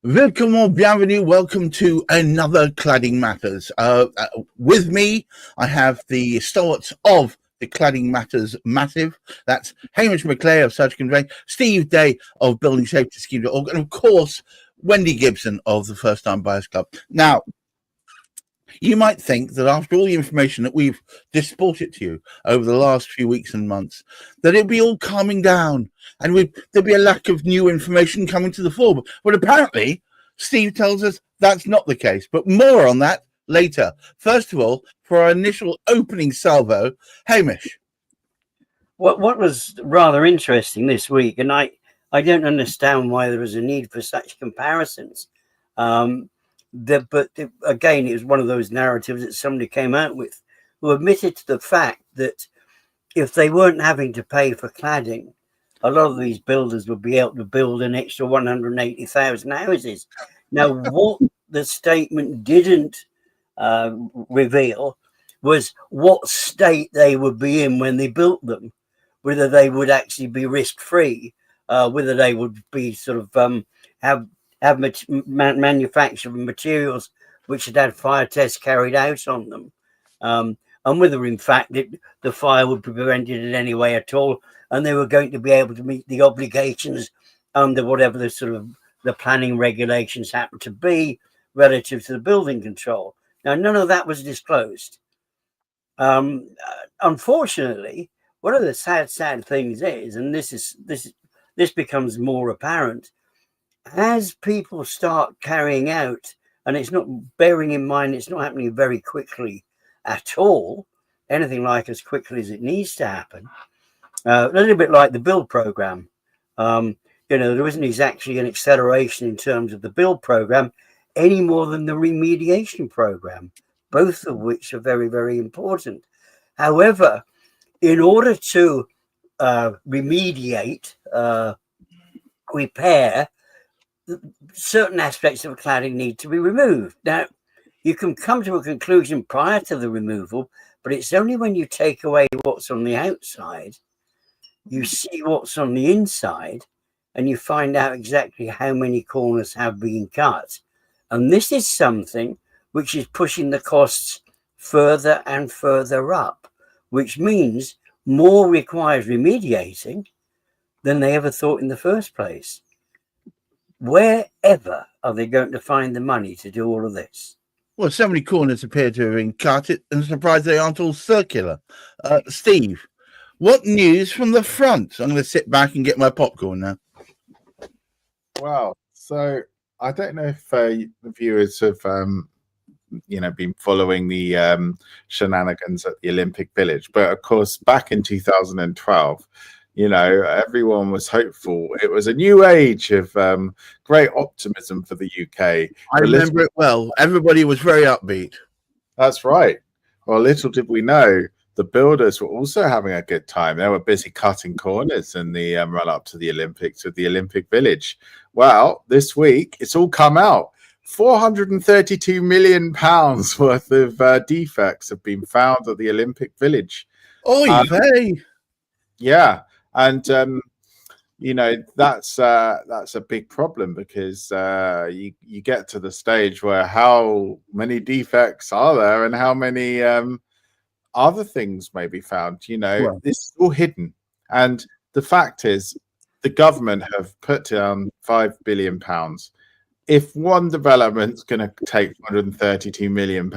Welcome, bienvenue, welcome to another Cladding Matters. With me, I have the stalwarts of the Cladding Matters Massive. That's Hamish McLay of Surgical Convey, Steve Day of Building Safety Scheme.org, and of course, Wendy Gibson of the First Time Buyers Club. Now, you might think that after all the information that we've disported to you over the last few weeks and months, that it'd be all calming down and there'd be a lack of new information coming to the fore. But apparently, Steve tells us that's not the case. But more on that later. First of all, for our initial opening salvo, Hamish. What was rather interesting this week, and I don't understand why there was a need for such comparisons. But again, it was one of those narratives that somebody came out with, who admitted to the fact that if they weren't having to pay for cladding, a lot of these builders would be able to build an extra 180,000 houses. Now, what the statement didn't reveal was what state they would be in when they built them, whether they would actually be risk-free, whether they would be sort of have manufactured materials which had had fire tests carried out on them, and whether in fact the fire would be prevented in any way at all, and they were going to be able to meet the obligations under whatever the sort of the planning regulations happen to be relative to the building control. Now, none of that was disclosed. Unfortunately, one of the sad things is, and this becomes more apparent as people start carrying out, and it's not, bearing in mind it's not happening very quickly at all, anything like as quickly as it needs to happen. A little bit like the build program. There isn't exactly an acceleration in terms of the build program any more than the remediation program, both of which are very, very important. However, in order to remediate, repair, certain aspects of cladding need to be removed. Now, you can come to a conclusion prior to the removal, but it's only when you take away what's on the outside, you see what's on the inside, and you find out exactly how many corners have been cut. And this is something which is pushing the costs further and further up, which means more requires remediating than they ever thought in the first place. Wherever are they going to find the money to do all of this? Well, so many corners appear to have been cut, and surprised they aren't all circular. Steve, what news from the front? I'm going to sit back and get my popcorn now. Well, so I don't know if the viewers have, been following the shenanigans at the Olympic Village, but of course, back in 2012. Everyone was hopeful. It was a new age of great optimism for the UK. I remember it well. Everybody was very upbeat. That's right. Well, little did we know, the builders were also having a good time. They were busy cutting corners in the run up to the Olympics with the Olympic Village. Well, this week, it's all come out. £432 million worth of defects have been found at the Olympic Village. Oy vey. Yeah. And, that's a big problem because you get to the stage where how many defects are there and how many other things may be found. This is all hidden. And the fact is, the government have put down £5 billion. If one development's going to take £132 million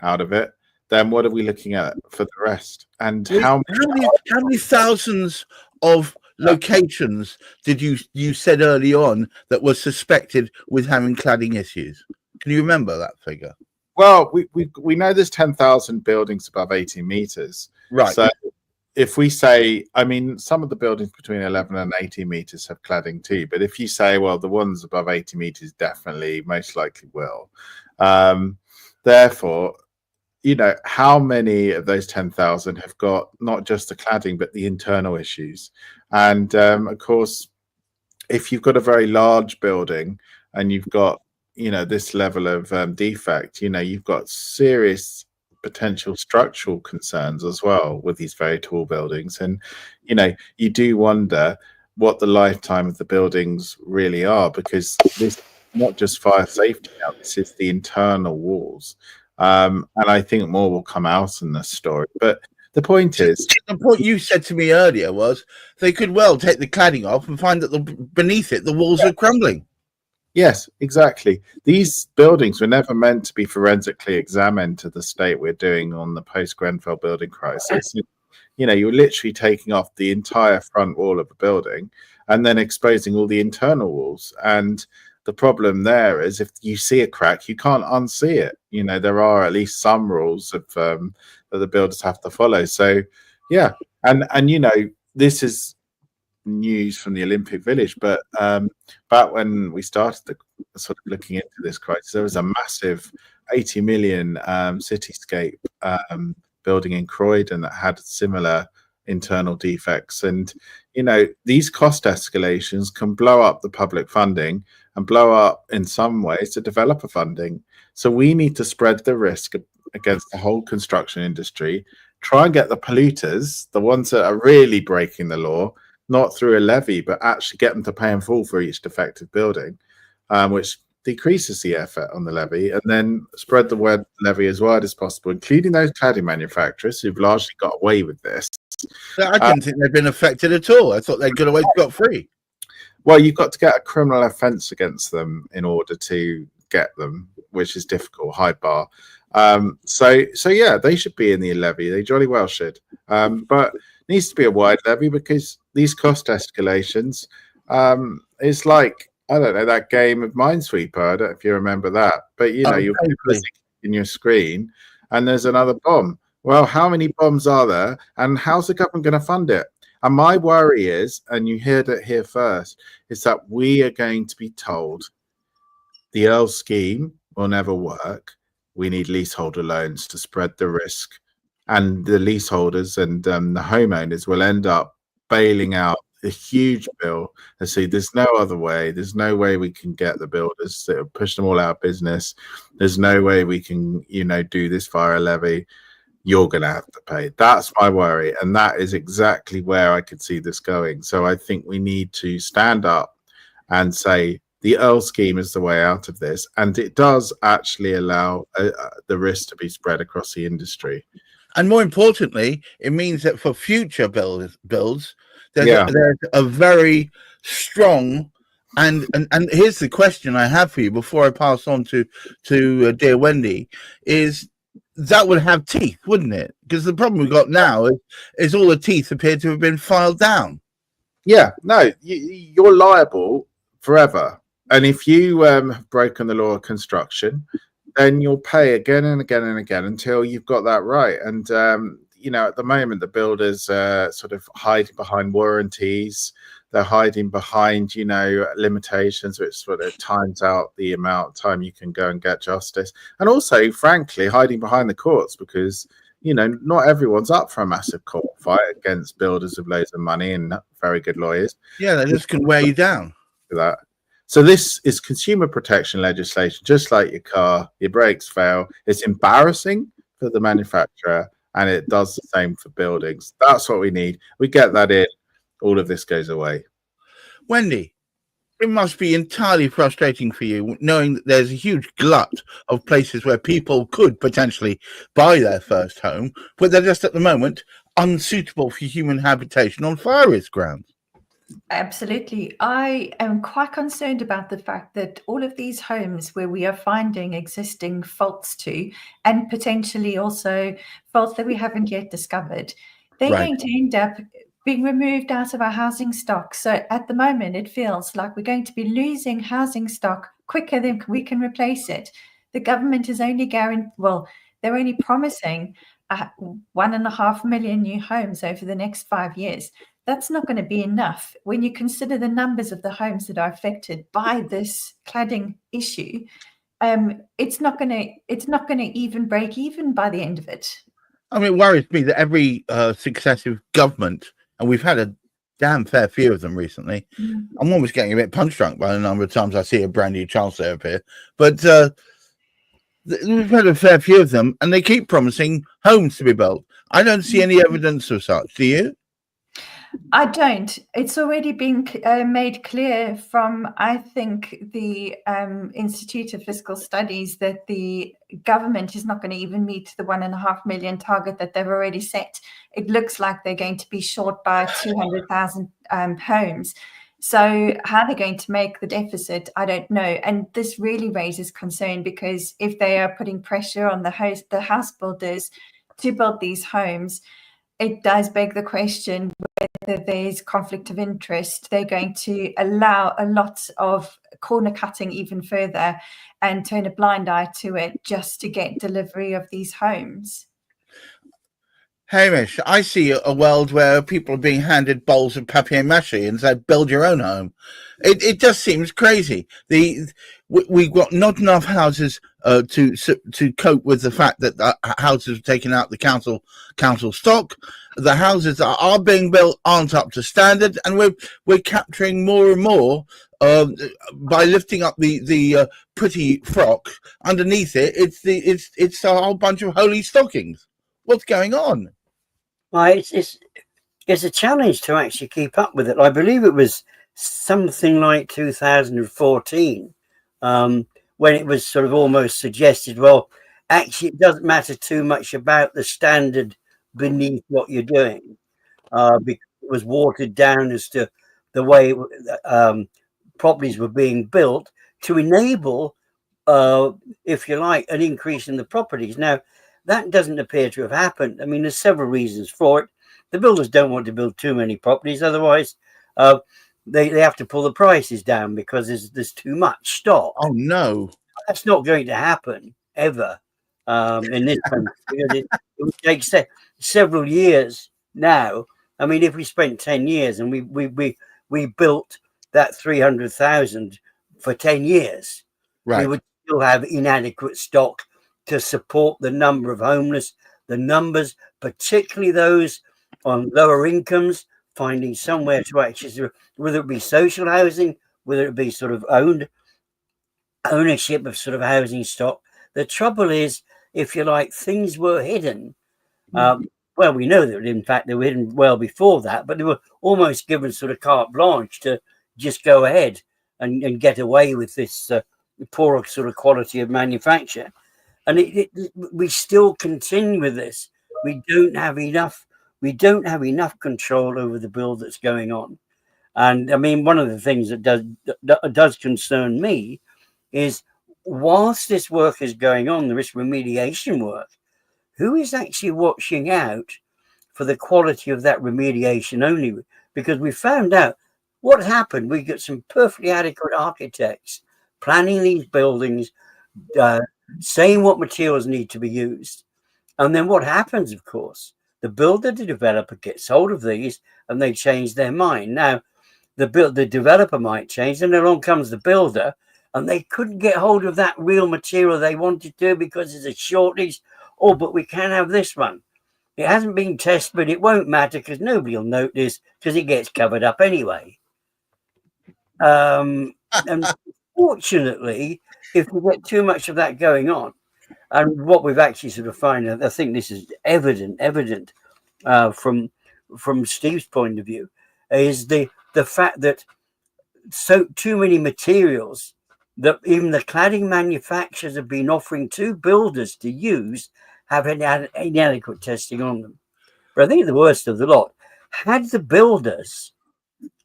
out of it, then what are we looking at for the rest? And how many thousands of locations did you said early on that were suspected with having cladding issues? Can you remember that figure? Well, we know there's 10,000 buildings above 18 meters. Right. So if we say, some of the buildings between 11 and 18 meters have cladding too. But if you say, well, the ones above 80 meters definitely, most likely will. Therefore, how many of those 10,000 have got not just the cladding, but the internal issues? And of course, if you've got a very large building and you've got, this level of defect, you've got serious potential structural concerns as well with these very tall buildings. And, you do wonder what the lifetime of the buildings really are, because not just fire safety now, this is the internal walls. And I think more will come out in this story. But the point is, the point you said to me earlier was they could well take the cladding off and find that beneath it the walls are crumbling. yes, exactly. These buildings were never meant to be forensically examined to the state we're doing on the post-Grenfell building crisis. You know, you're literally taking off the entire front wall of a building and then exposing all the internal walls. And the problem there is if you see a crack, you can't unsee it. You know, there are at least some rules of that the builders have to follow. So, yeah. And you know, this is news from the Olympic Village, but back when we started sort of looking into this crisis, there was a massive 80 million cityscape building in Croydon that had similar internal defects. And you know, these cost escalations can blow up the public funding and blow up in some ways the developer funding. So we need to spread the risk against the whole construction industry, try and get the polluters, the ones that are really breaking the law, not through a levy, but actually get them to pay in full for each defective building, which decreases the effort on the levy, and then spread the word levy as wide as possible, including those cladding manufacturers who've largely got away with this. I didn't think they'd been affected at all. I thought they'd got away scot-free. Well, you've got to get a criminal offence against them in order to get them, which is difficult, high bar. So yeah, they should be in the levy. They jolly well should. But needs to be a wide levy because these cost escalations, it's like, I don't know, that game of Minesweeper. I don't know if you remember that, but you know, you're in your screen and there's another bomb. Well, how many bombs are there and how's the government going to fund it? And my worry is, and you heard it here first, is that we are going to be told the Earl scheme will never work. We need leaseholder loans to spread the risk. And the leaseholders and the homeowners will end up bailing out a huge bill and say, there's no other way. There's no way we can get the builders to push them all out of business. There's no way we can, you know, do this via a levy. You're going to have to pay. That's my worry. And that is exactly where I could see this going. So I think we need to stand up and say the Earl scheme is the way out of this. And it does actually allow the risk to be spread across the industry. And more importantly, it means that for future builds, there's a very strong and here's the question I have for you before I pass on to dear Wendy is that would have teeth, wouldn't it? Because the problem we've got now is all the teeth appear to have been filed down. Yeah, no, you're liable forever. And if you have broken the law of construction, then you'll pay again and again and again until you've got that right. And, you know, at the moment, the builders sort of hiding behind warranties. They're hiding behind, you know, limitations, which sort of times out the amount of time you can go and get justice. And also, frankly, hiding behind the courts because, you know, not everyone's up for a massive court fight against builders with loads of money and very good lawyers. Yeah, they just can wear you down. That. So this is consumer protection legislation, just like your car. Your brakes fail. It's embarrassing for the manufacturer, and it does the same for buildings. That's what we need. We get that in. All of this goes away. Wendy, it must be entirely frustrating for you knowing that there's a huge glut of places where people could potentially buy their first home, but they're just at the moment unsuitable for human habitation on fire risk grounds. Absolutely. I am quite concerned about the fact that all of these homes where we are finding existing faults to, and potentially also faults that we haven't yet discovered, they're going to end up being removed out of our housing stock. So at the moment, it feels like we're going to be losing housing stock quicker than we can replace it. The government is only they're only promising 1.5 million new homes over the next 5 years. That's not going to be enough when you consider the numbers of the homes that are affected by this cladding issue. It's not going to even break even by the end of it. I mean, it worries me that every successive government, and we've had a damn fair few of them recently. I'm almost getting a bit punch drunk by the number of times I see a brand new chancellor appear. But we've had a fair few of them, and they keep promising homes to be built. I don't see any evidence of such. Do you? I don't. It's already been made clear from, I think, the Institute of Fiscal Studies that the government is not going to even meet the 1.5 million target that they've already set. It looks like they're going to be short by 200,000 homes. So how they're going to make the deficit, I don't know. And this really raises concern, because if they are putting pressure on the house builders to build these homes, it does beg the question whether there's conflict of interest. They're going to allow a lot of corner cutting even further and turn a blind eye to it just to get delivery of these homes. Hamish, I see a world where people are being handed bowls of papier-mâché and said, build your own home. It just seems crazy. We've got not enough houses to cope with the fact that the houses are taken out the council stock. The houses that are being built aren't up to standard, and we're capturing more and more by lifting up the pretty frock. Underneath it, it's a whole bunch of holy stockings. What's going on? Well, it's a challenge to actually keep up with it. I believe it was something like 2014 when it was sort of almost suggested, well, actually it doesn't matter too much about the standard beneath what you're doing, because it was watered down as to the way properties were being built to enable, if you like, an increase in the properties. Now, that doesn't appear to have happened. I mean, there's several reasons for it. The builders don't want to build too many properties, otherwise they have to pull the prices down because there's too much stock. Oh no, that's not going to happen ever in this country, because it would take several years now. I mean, if we spent 10 years and we built that 300,000 for 10 years, right, we would still have inadequate stock to support the number of homeless, the numbers, particularly those on lower incomes, finding somewhere to actually, whether it be social housing, whether it be sort of ownership of sort of housing stock. The trouble is, if you like, things were hidden. Well, we know that in fact they were hidden well before that, but they were almost given sort of carte blanche to just go ahead and get away with this poor sort of quality of manufacture. And we still continue with this. We don't have enough control over the build that's going on. And I mean, one of the things that does concern me is, whilst this work is going on, the risk remediation work, who is actually watching out for the quality of that remediation only? Because we found out what happened. We got some perfectly adequate architects planning these buildings, saying what materials need to be used. And then what happens, of course, the builder, the developer gets hold of these and they change their mind. Now, the developer might change, and along comes the builder, and they couldn't get hold of that real material they wanted to because there's a shortage. Oh, but we can have this one. It hasn't been tested, but it won't matter because nobody will notice because it gets covered up anyway. And fortunately, if we get too much of that going on, and what we've actually sort of found, I think this is evident from Steve's point of view, is the fact that too many materials that even the cladding manufacturers have been offering to builders to use have inadequate testing on them. But I think the worst of the lot, had the builders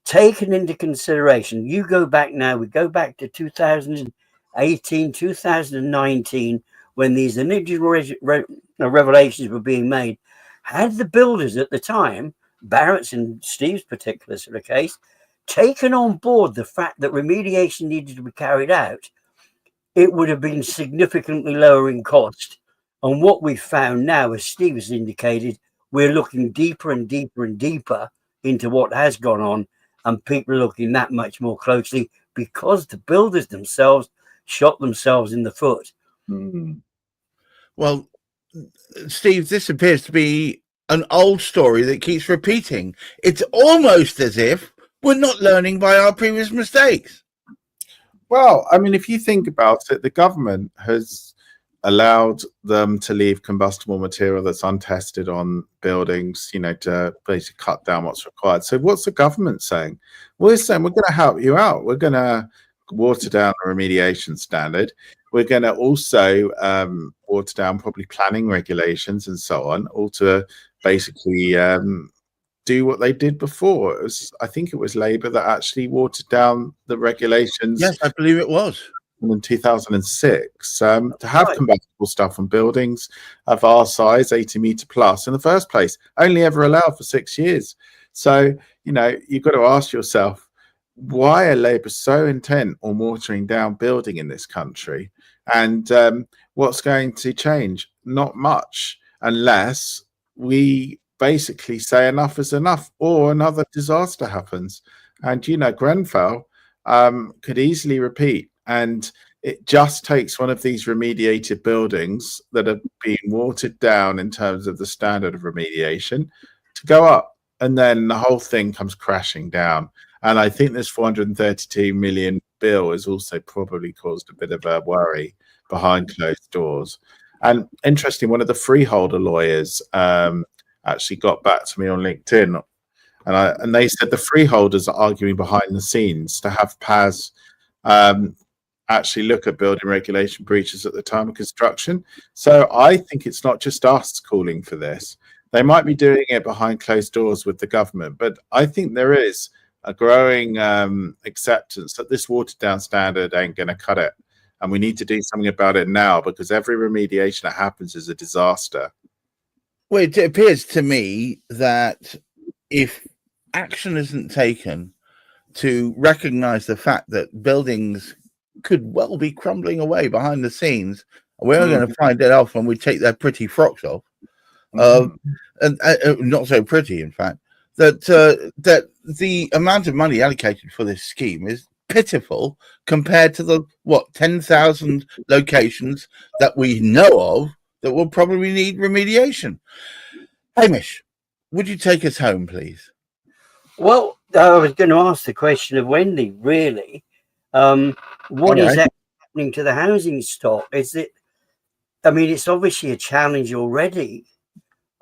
taken into consideration, we go back to 2018, 2019, when these initial revelations were being made, had the builders at the time, Barrett's in Steve's particular sort of case, taken on board the fact that remediation needed to be carried out, it would have been significantly lower in cost. And what we've found now, as Steve has indicated, we're looking deeper and deeper and deeper into what has gone on, and people are looking that much more closely because the builders themselves shot themselves in the foot. Well, Steve, this appears to be an old story that keeps repeating. It's almost as if we're not learning by our previous mistakes. Well, I mean, if you think about it, the government has allowed them to leave combustible material that's untested on buildings, to basically cut down what's required. So what's the government saying? Well, they're saying, we're going to help you out. We're going to water down the remediation standard. We're going to also water down probably planning regulations and so on, all to basically do what they did before. I think it was Labour that actually watered down the regulations. Yes, I believe it was. In 2006, to have combustible stuff on buildings of our size, 80 metre plus, in the first place, only ever allowed for 6 years. So, you've got to ask yourself, why are Labour so intent on watering down building in this country? And what's going to change? Not much, unless we basically say enough is enough or another disaster happens. And, Grenfell could easily repeat. And it just takes one of these remediated buildings that have been watered down in terms of the standard of remediation to go up. And then the whole thing comes crashing down. And I think this 432 million bill has also probably caused a bit of a worry behind closed doors. And interesting, one of the freeholder lawyers actually got back to me on LinkedIn. And they said the freeholders are arguing behind the scenes to have PAS actually look at building regulation breaches at the time of construction. So I think it's not just us calling for this. They might be doing it behind closed doors with the government, but I think there is a growing acceptance that this watered down standard ain't going to cut it. And we need to do something about it now, because every remediation that happens is a disaster. Well, it appears to me that if action isn't taken to recognize the fact that buildings could well be crumbling away behind the scenes, we're going to find it off when we take their pretty frocks off, and not so pretty, in fact, that the amount of money allocated for this scheme is pitiful compared to the 10,000 locations that we know of that will probably need remediation. Hamish, would you take us home, please? Well, I was going to ask the question of Wendy, really. What is happening to the housing stock? Is it, it's obviously a challenge already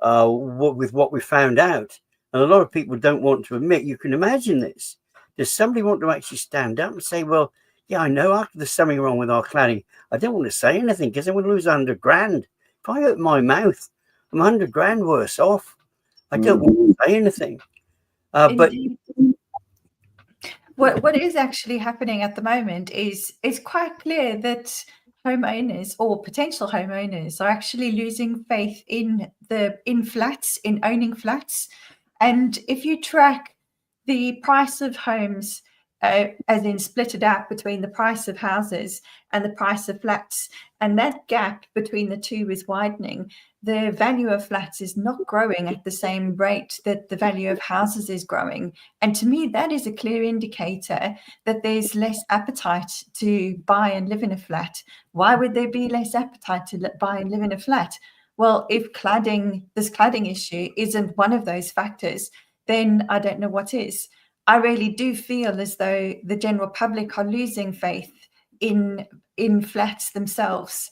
with what we found out. And a lot of people don't want to admit. You can imagine this. Does somebody want to actually stand up and say, well, yeah, I know there's something wrong with our cladding. I don't want to say anything because I want to lose 100 grand. If I open my mouth, I'm 100 grand worse off. I don't want to say anything. But what is actually happening at the moment is quite clear that homeowners or potential homeowners are actually losing faith in flats, in owning flats. And if you track the price of homes, as in split it out between the price of houses and the price of flats, and that gap between the two is widening, the value of flats is not growing at the same rate that the value of houses is growing. And to me, that is a clear indicator that there's less appetite to buy and live in a flat. Why would there be less appetite to buy and live in a flat? Well, if this cladding issue isn't one of those factors, then I don't know what is. I really do feel as though the general public are losing faith in flats themselves,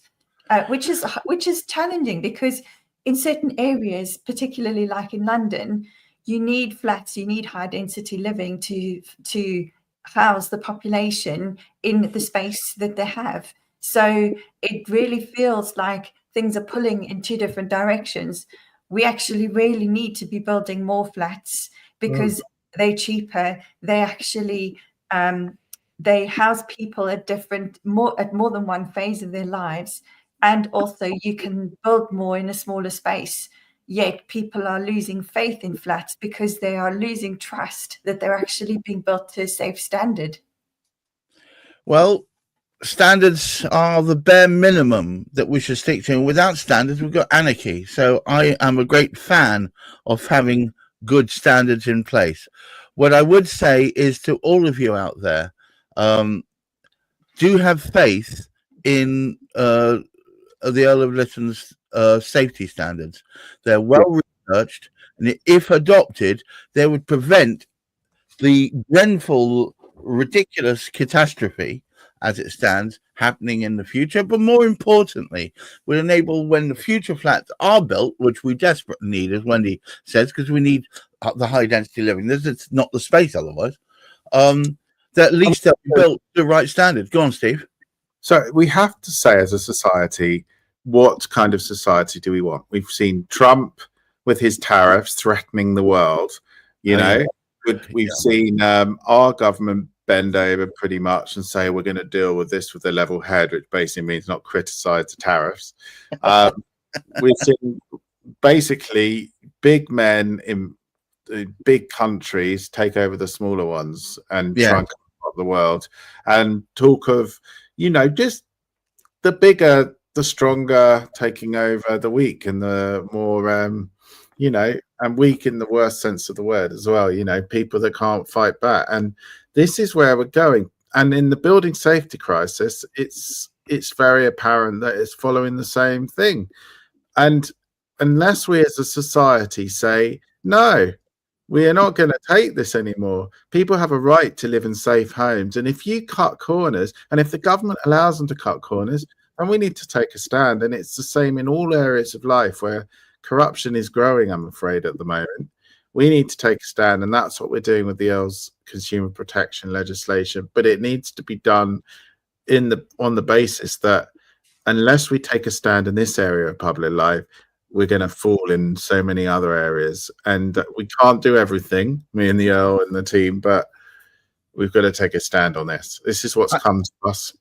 which is challenging, because in certain areas, particularly like in London, you need flats, you need high density living to house the population in the space that they have. So it really feels like things are pulling in two different directions. We actually really need to be building more flats because they're cheaper. They actually they house people at more than one phase of their lives, and also you can build more in a smaller space. Yet people are losing faith in flats because they are losing trust that they're actually being built to a safe standard. Well, standards are the bare minimum that we should stick to. And without standards, we've got anarchy. So I am a great fan of having good standards in place. What I would say is to all of you out there, do have faith in the Earl of Lytton's safety standards. They're well researched, and if adopted, they would prevent the Grenfell ridiculous catastrophe as it stands happening in the future, but more importantly, will enable when the future flats are built, which we desperately need, as Wendy says, because we need the high density living. It's not the space otherwise. That at least they'll be built to the right standard. Go on, Steve. So we have to say, as a society, what kind of society do we want? We've seen Trump with his tariffs threatening the world. We've seen our government bend over pretty much and say we're going to deal with this with a level head, which basically means not criticize the tariffs. We've seen basically big men in big countries take over the smaller ones and try and control the world, and talk of, just the bigger, the stronger taking over the weak, and the more, and weak in the worst sense of the word as well, people that can't fight back. And this is where we're going. And in the building safety crisis, it's very apparent that it's following the same thing. And unless we as a society say, no, we are not going to take this anymore. People have a right to live in safe homes. And if you cut corners, and if the government allows them to cut corners, then we need to take a stand. And it's the same in all areas of life where corruption is growing, I'm afraid, at the moment. We need to take a stand, and that's what we're doing with the Earl's consumer protection legislation. But it needs to be done on the basis that unless we take a stand in this area of public life, we're going to fall in so many other areas. And we can't do everything, me and the Earl and the team, but we've got to take a stand on this. This is what's come to us.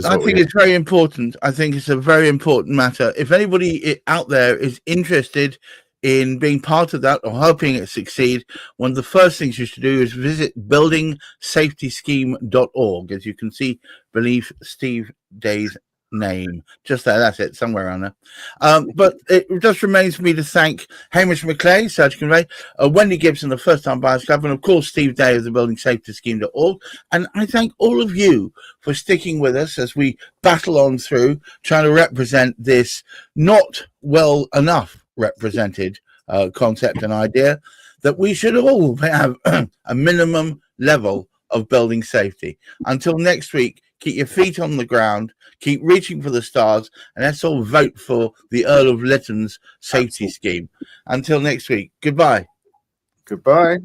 I think it's very important. I think it's a very important matter. If anybody out there is interested in being part of that or helping it succeed, one of the first things you should do is visit buildingsafetyscheme.org. As you can see beneath Steve Day's name, just there, that's it, somewhere around there. But it just remains for me to thank Hamish McLay, Surge Convey, Wendy Gibson, the First Time Buyers Club, and of course Steve Day of the buildingsafetyscheme.org. And I thank all of you for sticking with us as we battle on through trying to represent this not well enough represented concept and idea that we should all have a minimum level of building safety. Until next week, keep your feet on the ground, keep reaching for the stars, and let's all vote for the Earl of Lytton's safety scheme. Until next week, goodbye. Goodbye.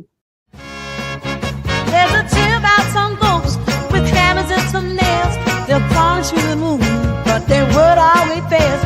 There's a tale about some folks with hammers and some nails. They'll polish through the moon, but their word always fails.